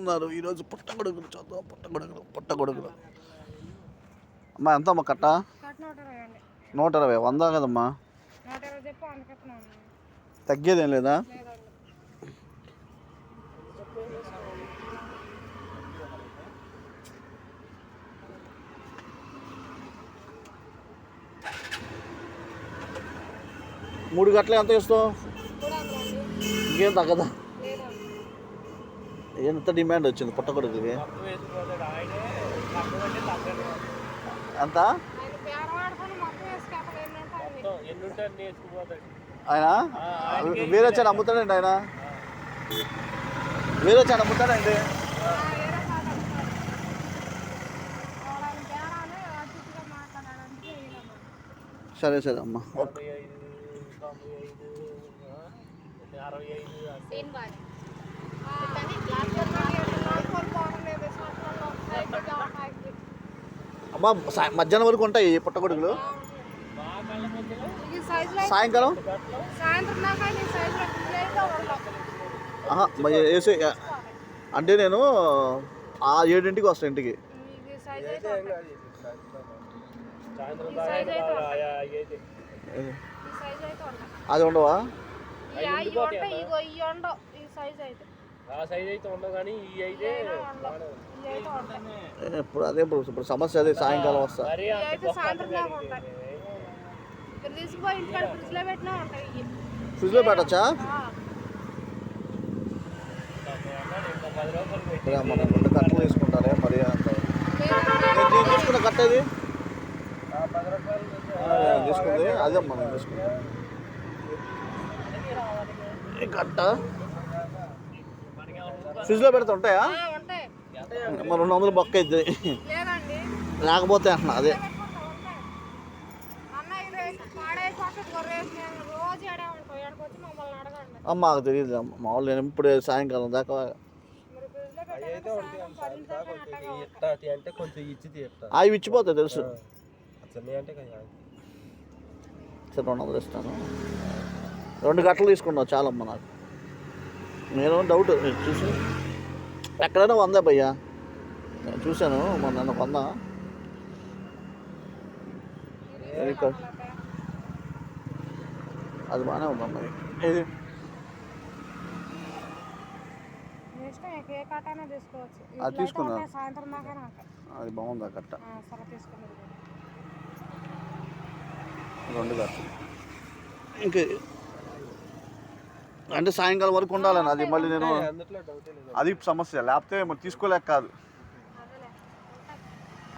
ఉన్నారు ఈరోజు. పుట్టగొడుగులు చూద్దాం. పుట్టగొడుగులు అమ్మా ఎంత అమ్మా కట్ట? 120. 100 కదమ్మా, తగ్గేదేం లేదా? మూడు గంటలు ఎంత ఇస్తావు? ఇంకేం తగ్గదా? ఎంత డిమాండ్ వచ్చింది పుట్టగొడుగుకి? ఎంత ఆయన వేరే చాడు అమ్ముతాడండి, ఆయన వేరే చాడు అమ్ముతాడండి. సరే సరే అమ్మా. అమ్మా మధ్యాహ్నం వరకు ఉంటాయి పుట్టగొడుగులు? సాయంకాలం వేసే అంటే నేను 7ంటికి వస్తాను ఇంటికి. అది ఉండవా? ఇప్పుడు అదే ఇప్పుడు సమస్య అదే, సాయంకాలం వస్తా. ఫ్రిడ్జ్లో పెట్టచ్చా? మనం 2 కట్టలు తీసుకుంటారే మరి అంత తీసుకున్న కట్టేది తీసుకుంది అదే మనం తీసుకుంది కట్ట. ఫ్రిడ్జ్లో పెడితే ఉంటాయా? మరి 200 బొక్క అవుతుంది లేకపోతే అన్న అదే. మాకు తెలియదు మామూలు, నేను ఇప్పుడే సాయంకాలం దాకా అవి ఇచ్చిపోతాయి తెలుసు. సరే 200 ఇస్తాను. 2 గంటలు తీసుకున్నావు చాలమ్మా నాకు. నేను డౌట్ చూసి ఎక్కడైనా 100 భయ్యా, నేను చూశాను మొన్న 100. అది బాగానే ఉందమ్మా. ఇది అది తీసుకున్నా, అది బాగుందా కట్ట? 2 గంటలు ఇంకా అంటే సాయంకాలం వరకు ఉండాలని. అది మళ్ళీ నేను అది సమస్య, లేకపోతే మరి తీసుకోలేక కాదు.